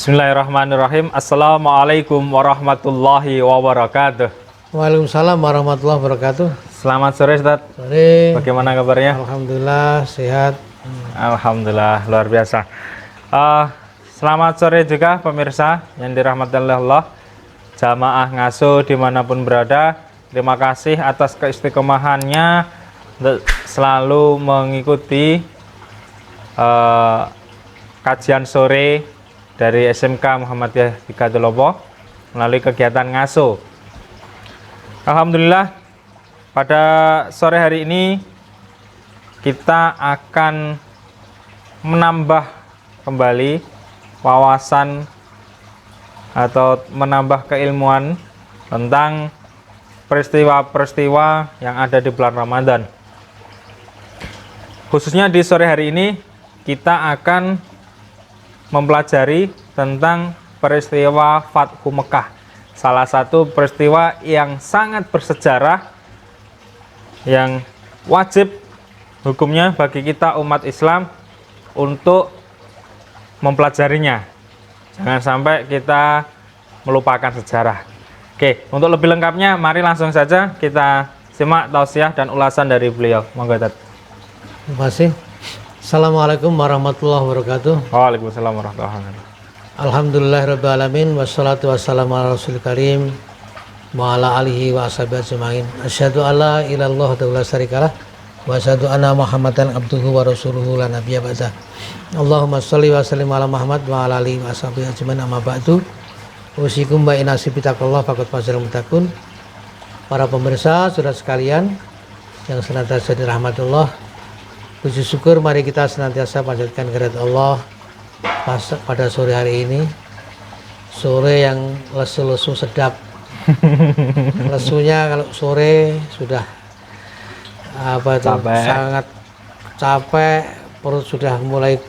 Bismillahirrahmanirrahim. Assalamualaikum warahmatullahi wabarakatuh. Waalaikumsalam warahmatullahi wabarakatuh. Selamat sore Ustaz. Sore. Bagaimana kabarnya? Alhamdulillah sehat. Alhamdulillah luar biasa. Selamat sore juga pemirsa yang dirahmati Allah, jamaah ngasuh dimanapun berada. Terima kasih atas keistiqomahannya selalu mengikuti kajian sore dari SMK Muhammadiyah 3 Lombok melalui kegiatan ngasuh. Alhamdulillah, pada sore hari ini kita akan menambah kembali wawasan atau menambah keilmuan tentang peristiwa-peristiwa yang ada di bulan Ramadan. Khususnya di sore hari ini kita akan mempelajari tentang peristiwa Fathu Mekah, salah satu peristiwa yang sangat bersejarah yang wajib hukumnya bagi kita umat Islam untuk mempelajarinya. Jangan sampai kita melupakan sejarah. Oke, untuk lebih lengkapnya mari langsung saja kita simak tausiah dan ulasan dari beliau. Monggo Ustaz. Terima kasih. Assalamualaikum warahmatullahi wabarakatuh. Waalaikumsalam warahmatullahi wabarakatuh. Alhamdulillahirabbil alamin wassalatu wassalamu ala rasulil karim wa ala alihi wa ashabihi ajmain. Asyhadu alla ilaha illallah wa la syarikalah wa asyhadu anna Muhammadan abduhu wa rasuluhu la nabiyya ba'da. Allahumma shalli wa sallim ala Muhammad wa ala alihi wa ashabihi ajmain. Amma ba'du. Usikum wa inasi bitaqallah faqad fazal muttaqun. Para pemirsa, saudara sekalian yang senantiasa dirahmatullah, puji syukur mari kita senantiasa panjatkan kehadirat Allah pada sore hari ini, sore yang lesu-lesu sedap. Lesunya kalau sore sudah sangat capek, perut sudah mulai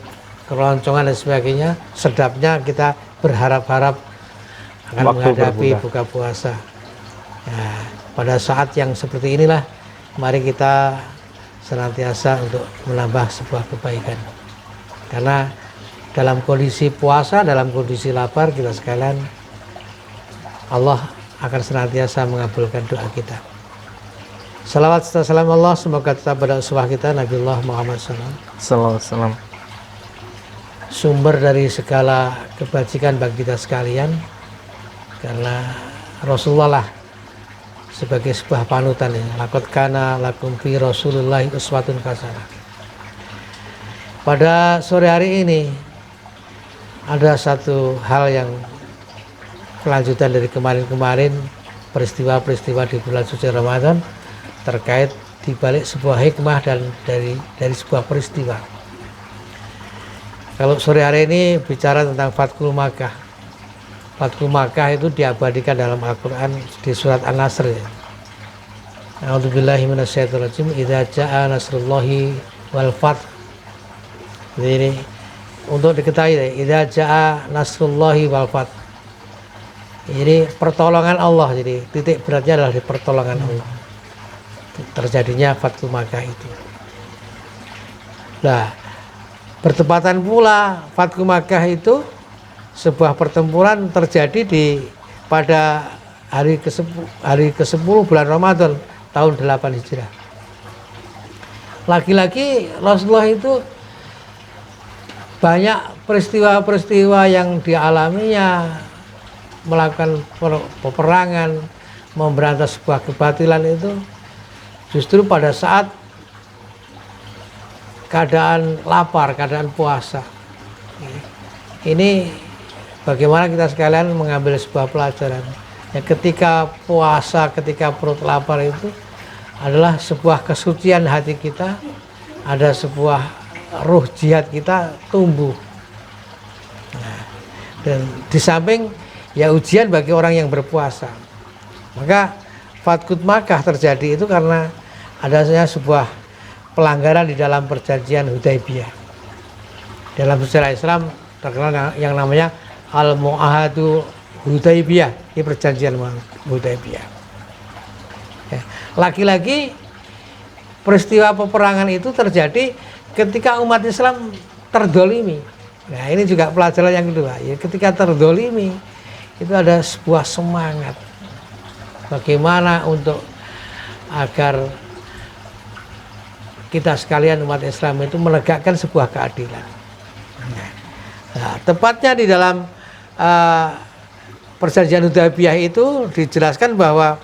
keroncongan dan sebagainya. Sedapnya kita berharap-harap akan menghadapi buka puasa. Nah, pada saat yang seperti inilah mari kita senantiasa untuk menambah sebuah kebaikan, karena dalam kondisi puasa, dalam kondisi lapar, kita sekalian Allah akan senantiasa mengabulkan doa kita. Salawat serta salam Allah semoga tetap pada uswah kita Nabiullah Muhammad SAW, sumber dari segala kebajikan bagi kita sekalian, karena Rasulullah lah sebagai sebuah panutan ya. Laqad kana lakum fi Rasulillahi uswatun hasanah. Pada sore hari ini ada satu hal yang kelanjutan dari kemarin-kemarin, peristiwa-peristiwa di bulan suci Ramadan terkait dibalik sebuah hikmah dan dari sebuah peristiwa. Kalau sore hari ini bicara tentang Fathu Makkah. Fathu Makkah itu diabadikan dalam Al-Quran di surat An-Nasr ya. A'udzubillahi minasyaitonirrajim. Idza jaa nasrullahi wal fath. Jadi untuk diketahui ya, idza jaa nasrullahi wal fath. Jadi pertolongan Allah, jadi titik beratnya adalah di pertolongan Allah. Terjadinya Fathu Makkah itu. Nah, bertepatan pula Fathu Makkah itu sebuah pertempuran terjadi pada hari ke-10 bulan Ramadan tahun 8 Hijriah. Lagi-lagi Rasulullah itu banyak peristiwa-peristiwa yang dialaminya, melakukan peperangan, memberantas sebuah kebatilan itu justru pada saat keadaan lapar, keadaan puasa. Ini bagaimana kita sekalian mengambil sebuah pelajaran ya, ketika puasa, ketika perut lapar itu adalah sebuah kesucian hati kita, ada sebuah ruh jihad kita tumbuh. Nah, dan di samping ya ujian bagi orang yang berpuasa. Maka Fathu Makkah terjadi itu karena adanya sebuah pelanggaran di dalam perjanjian Hudaybiyah. Dalam sejarah Islam terkenal yang namanya Al-Mu'ahadu Hudaybiyah, ini perjanjian Hudaybiyah. Ya. Lagi-lagi peristiwa peperangan itu terjadi ketika umat Islam terdolimi, Nah ini juga pelajaran yang kedua. Ya, ketika terdolimi itu ada sebuah semangat bagaimana untuk agar kita sekalian umat Islam itu menegakkan sebuah keadilan. Nah, tepatnya di dalam perjanjian Hudaybiyah itu dijelaskan bahwa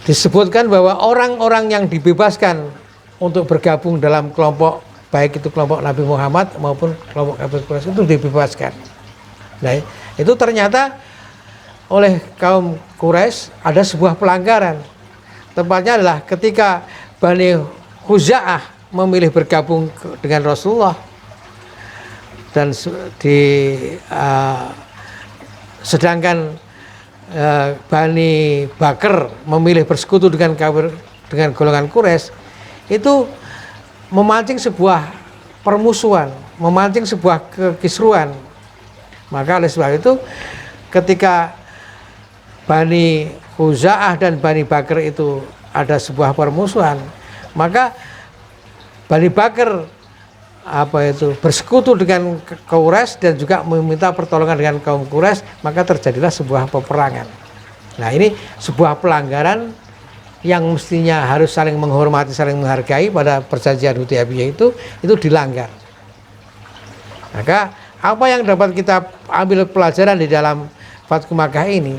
disebutkan bahwa orang-orang yang dibebaskan untuk bergabung dalam kelompok, baik itu kelompok Nabi Muhammad maupun kelompok kafir Quraisy itu dibebaskan. Nah, itu ternyata oleh kaum Quraisy ada sebuah pelanggaran. Tepatnya adalah ketika Bani Khuza'ah memilih bergabung dengan Rasulullah dan sedangkan Bani Bakr memilih bersekutu dengan golongan Quraisy, itu memancing sebuah permusuhan, memancing sebuah kekisruan. Maka oleh sebab itu ketika Bani Khuza'ah dan Bani Bakr itu ada sebuah permusuhan, maka Bani Bakr bersekutu dengan Quraisy dan juga meminta pertolongan dengan kaum Quraisy, maka terjadilah sebuah peperangan. Nah, ini sebuah pelanggaran yang mestinya harus saling menghormati, saling menghargai pada perjanjian Hudaybiyah itu dilanggar. Maka apa yang dapat kita ambil pelajaran di dalam Fathu Makkah ini?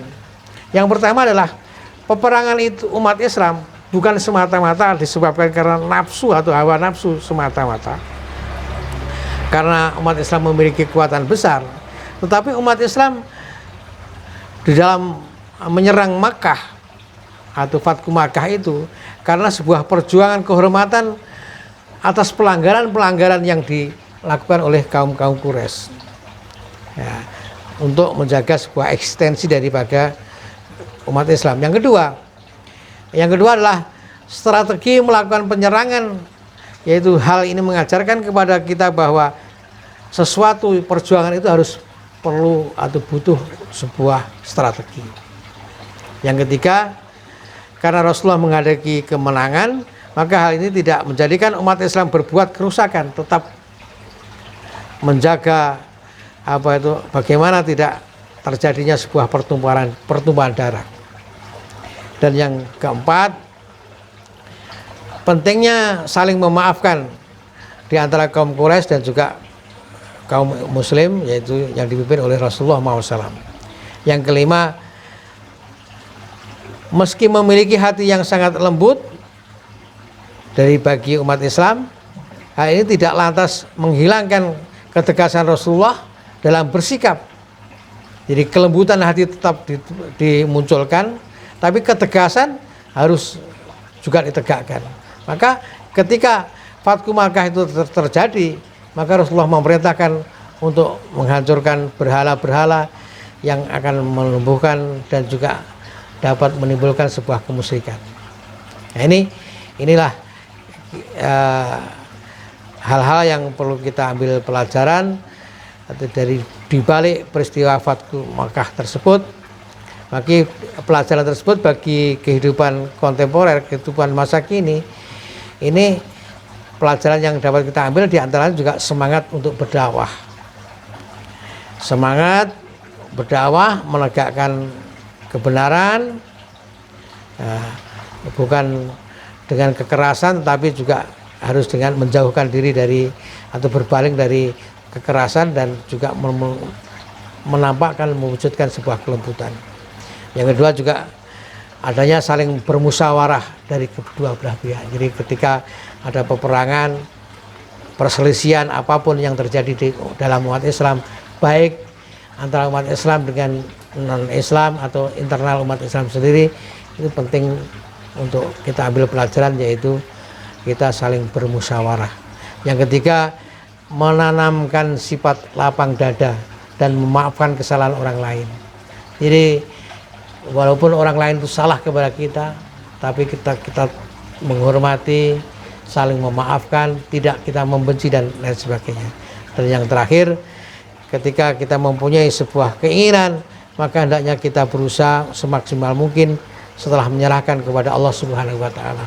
Yang pertama adalah peperangan itu umat Islam bukan semata-mata disebabkan karena nafsu atau hawa nafsu semata-mata. Karena umat Islam memiliki kekuatan besar, tetapi umat Islam di dalam menyerang Makkah atau Fathu Makkah itu karena sebuah perjuangan kehormatan atas pelanggaran-pelanggaran yang dilakukan oleh kaum-kaum Quraisy, ya, untuk menjaga sebuah eksistensi daripada umat Islam. Yang kedua adalah strategi melakukan penyerangan, yaitu hal ini mengajarkan kepada kita bahwa sesuatu perjuangan itu harus perlu atau butuh sebuah strategi. Yang ketiga, karena Rasulullah menghadapi kemenangan, maka hal ini tidak menjadikan umat Islam berbuat kerusakan, tetap menjaga bagaimana tidak terjadinya sebuah pertumpahan darah. Dan yang keempat, pentingnya saling memaafkan di antara kaum Quraisy dan juga kaum Muslim, yaitu yang dipimpin oleh Rasulullah SAW. Yang kelima, meski memiliki hati yang sangat lembut bagi umat Islam, hal ini tidak lantas menghilangkan ketegasan Rasulullah dalam bersikap. Jadi kelembutan hati tetap dimunculkan, tapi ketegasan harus juga ditegakkan. Maka ketika Fathu Makkah itu terjadi, maka Rasulullah memerintahkan untuk menghancurkan berhala-berhala yang akan menumbuhkan dan juga dapat menimbulkan sebuah kemusyrikan. Nah, inilah hal-hal yang perlu kita ambil pelajaran dari dibalik peristiwa Fathu Makkah tersebut. Bagi pelajaran tersebut bagi kehidupan kontemporer, kehidupan masa kini, ini pelajaran yang dapat kita ambil diantaranya juga semangat untuk berdakwah. Semangat berdakwah menegakkan kebenaran, bukan dengan kekerasan, tetapi juga harus dengan menjauhkan diri dari atau berpaling dari kekerasan dan juga menampakkan, mewujudkan sebuah kelembutan. Yang kedua juga adanya saling bermusyawarah dari kedua belah pihak. Jadi ketika ada peperangan, perselisihan apapun yang terjadi di dalam umat Islam, baik antara umat Islam dengan non-Islam atau internal umat Islam sendiri, itu penting untuk kita ambil pelajaran, yaitu kita saling bermusyawarah. Yang ketiga, menanamkan sifat lapang dada dan memaafkan kesalahan orang lain. Jadi walaupun orang lain itu salah kepada kita, tapi kita menghormati, saling memaafkan, tidak kita membenci dan lain sebagainya. Dan yang terakhir, ketika kita mempunyai sebuah keinginan, maka hendaknya kita berusaha semaksimal mungkin setelah menyerahkan kepada Allah Subhanahu wa taala.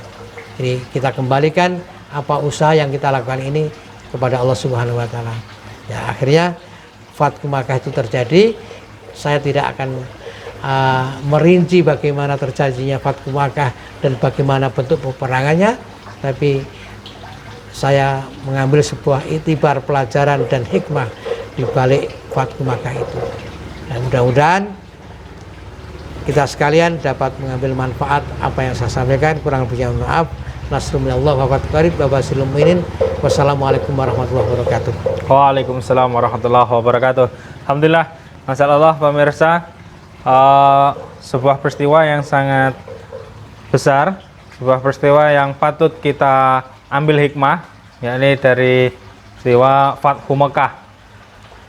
Jadi kita kembalikan apa usaha yang kita lakukan ini kepada Allah Subhanahu wa taala. Ya, akhirnya Fathu Makkah itu terjadi. Saya tidak akan merinci bagaimana terjadinya Fathu Makkah dan bagaimana bentuk peperangannya, tapi saya mengambil sebuah itibar pelajaran dan hikmah di balik Fathu Makkah itu. Dan mudah-mudahan kita sekalian dapat mengambil manfaat apa yang saya sampaikan. Kurang lebihnya maaf. Nasrullah wa fathu qarib wa basyiril mu'minin. Wassalamualaikum warahmatullahi wabarakatuh. Waalaikumsalam warahmatullahi wabarakatuh. Alhamdulillah, Masya Allah pemirsa, sebuah peristiwa yang sangat besar, sebuah peristiwa yang patut kita ambil hikmah, yakni dari peristiwa Fathu Makkah.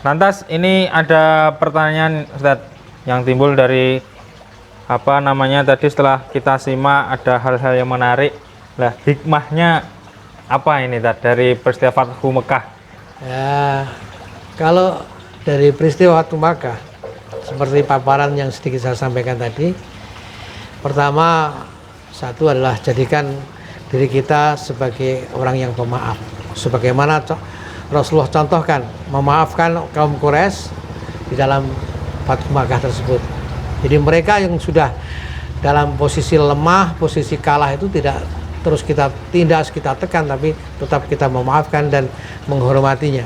Lantas ini ada pertanyaan Ustadz yang timbul dari tadi setelah kita simak ada hal-hal yang menarik. Lah, hikmahnya apa ini dari peristiwa Fathu Makkah? Ya, kalau dari peristiwa Fathu Makkah seperti paparan yang sedikit saya sampaikan tadi, pertama satu adalah jadikan diri kita sebagai orang yang pemaaf, sebagaimana Rasulullah contohkan memaafkan kaum Quraisy di dalam Fathu Makkah tersebut. Jadi mereka yang sudah dalam posisi lemah, posisi kalah itu tidak terus kita tindas, kita tekan, tapi tetap kita memaafkan dan menghormatinya.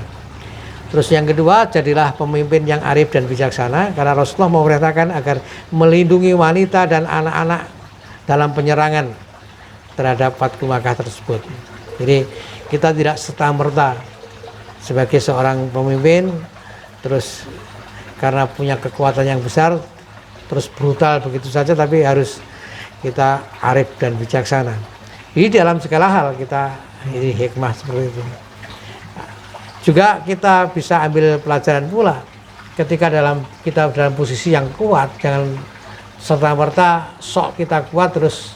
Terus yang kedua, jadilah pemimpin yang arif dan bijaksana, karena Rasulullah memerintahkan agar melindungi wanita dan anak-anak dalam penyerangan terhadap Fathu Makkah tersebut. Jadi kita tidak serta-merta sebagai seorang pemimpin terus karena punya kekuatan yang besar terus brutal begitu saja, tapi harus kita arif dan bijaksana. Di dalam segala hal kita ini hikmah seperti itu. Juga kita bisa ambil pelajaran pula ketika kita dalam posisi yang kuat, jangan serta-merta sok kita kuat terus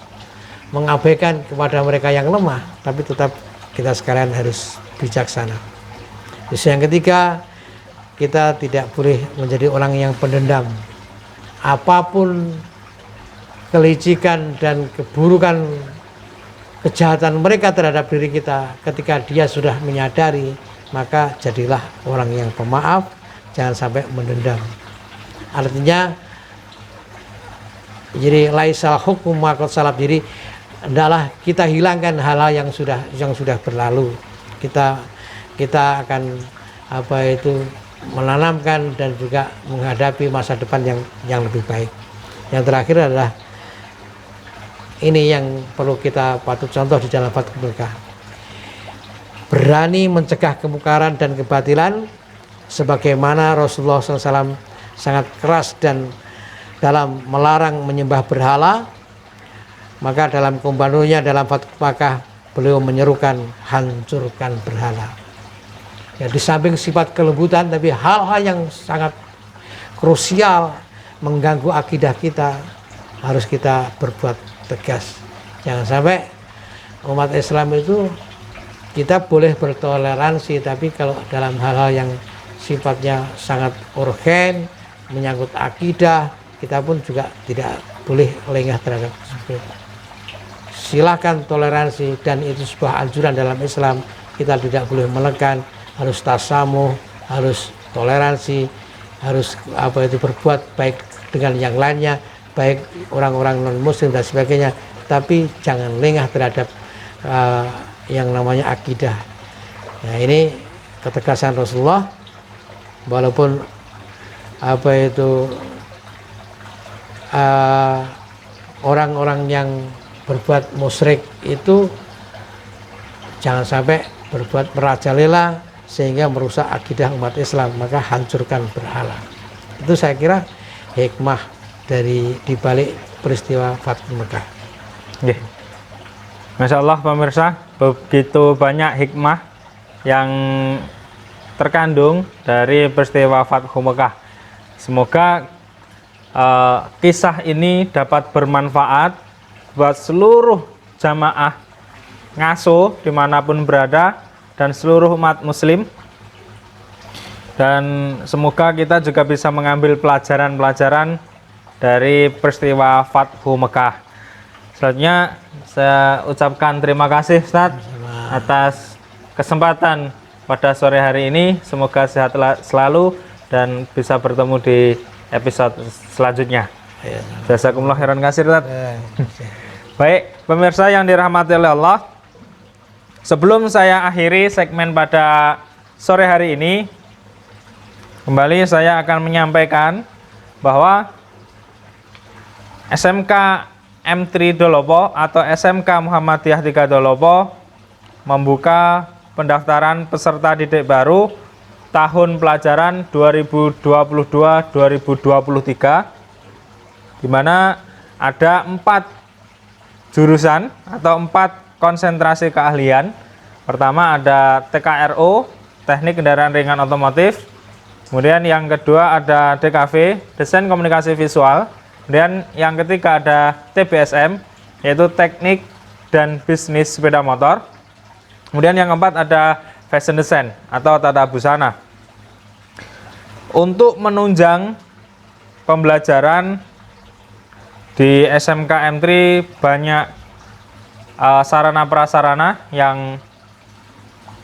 mengabaikan kepada mereka yang lemah, tapi tetap kita sekalian harus bijaksana. Terus yang ketiga, kita tidak boleh menjadi orang yang pendendam. Apapun kelicikan dan keburukan kejahatan mereka terhadap diri kita, ketika dia sudah menyadari, maka jadilah orang yang pemaaf, jangan sampai mendendam. Artinya jadi laisal hukum ma qad salaf, jadi hendaklah kita hilangkan hal-hal yang sudah berlalu. Kita akan menanamkan dan juga menghadapi masa depan yang lebih baik. Yang terakhir adalah ini yang perlu kita patut contoh di dalam Fathu Makkah. Berani mencegah kemungkaran dan kebatilan, sebagaimana Rasulullah SAW sangat keras dan dalam melarang menyembah berhala. Maka dalam kombandonya dalam Fathu Makkah beliau menyerukan hancurkan berhala. Ya, di samping sifat kelembutan, tapi hal-hal yang sangat krusial mengganggu akidah kita harus kita berbuat tegas. Jangan sampai umat Islam itu kita boleh bertoleransi, tapi kalau dalam hal-hal yang sifatnya sangat urgen menyangkut akidah, kita pun juga tidak boleh lengah terhadap tersebut. Silakan toleransi, dan itu sebuah anjuran dalam Islam. Kita tidak boleh menekan, harus tasamuh, harus toleransi, harus berbuat baik dengan yang lainnya, baik orang-orang non muslim dan sebagainya, tapi jangan lengah terhadap yang namanya akidah. Nah, ini ketegasan Rasulullah, walaupun orang-orang yang berbuat musyrik itu jangan sampai berbuat merajalela sehingga merusak akidah umat Islam, maka hancurkan berhala. Itu saya kira hikmah dari dibalik peristiwa Fathu Makkah. Yeah. Masya Allah pemirsa, begitu banyak hikmah yang terkandung dari peristiwa Fathu Makkah. Semoga kisah ini dapat bermanfaat buat seluruh jamaah ngaso dimanapun berada dan seluruh umat muslim, dan semoga kita juga bisa mengambil pelajaran-pelajaran dari peristiwa Fathu Makkah. Selanjutnya saya ucapkan terima kasih Ustadz atas kesempatan pada sore hari ini. Semoga sehat selalu dan bisa bertemu di episode selanjutnya. Ya. Jazakumullah khairan katsir, Ustaz. Eh, Baik, pemirsa yang dirahmati oleh Allah, sebelum saya akhiri segmen pada sore hari ini, kembali saya akan menyampaikan bahwa SMK M3 Dolopo atau SMK Muhammadiyah 3 Dolopo membuka pendaftaran peserta didik baru tahun pelajaran 2022-2023, di mana ada 4 jurusan atau 4 konsentrasi keahlian. Pertama ada TKRO, Teknik Kendaraan Ringan Otomotif. Kemudian yang kedua ada DKV, Desain Komunikasi Visual. Kemudian yang ketiga ada TBSM, yaitu Teknik dan Bisnis Sepeda Motor. Kemudian yang keempat ada Fashion Design atau Tata Busana. Untuk menunjang pembelajaran di SMK M3 banyak sarana prasarana yang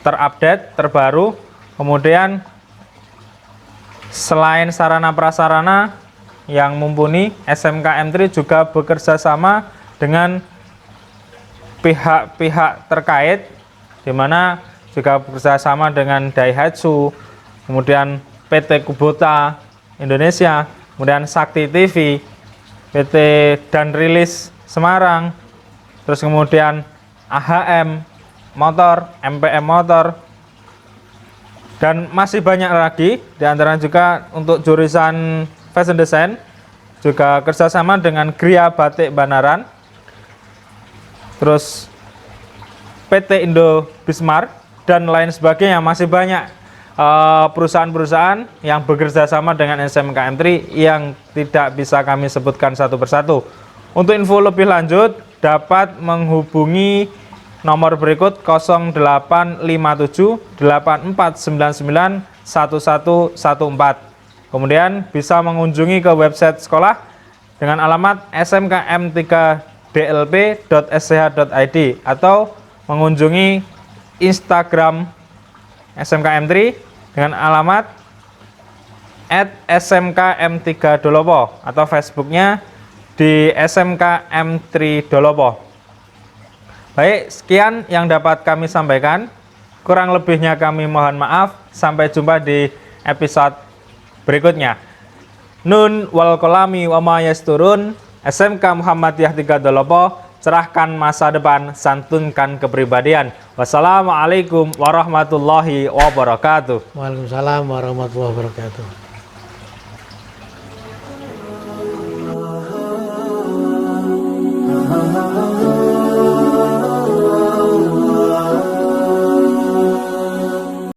terupdate, terbaru. Kemudian selain sarana prasarana yang mumpuni, SMK M3 juga bekerja sama dengan pihak-pihak terkait, di mana juga bekerja sama dengan Daihatsu, kemudian PT Kubota Indonesia, kemudian Sakti TV, PT Danrilis Semarang, terus kemudian AHM Motor, MPM Motor, dan masih banyak lagi. Di antaranya juga untuk jurusan Fashion Design juga kerjasama dengan Gria Batik Banaran, terus PT Indo Bismarck, dan lain sebagainya. Masih banyak perusahaan-perusahaan yang bekerja sama dengan SMK M3 yang tidak bisa kami sebutkan satu persatu. Untuk info lebih lanjut dapat menghubungi nomor berikut 0857 8499 1114. Kemudian bisa mengunjungi ke website sekolah dengan alamat smkm3dlp.sch.id atau mengunjungi Instagram SMK M3 dengan alamat @smkm3dolopo atau Facebooknya di SMK M3 Dolopo. Baik, sekian yang dapat kami sampaikan. Kurang lebihnya kami mohon maaf. Sampai jumpa di episode berikutnya. Nun wal kolami wa ma yasturun. SMK Muhammadiyah 3 Dolopo, cerahkan masa depan, santunkan kepribadian. Wassalamualaikum warahmatullahi wabarakatuh. Waalaikumsalam warahmatullahi wabarakatuh.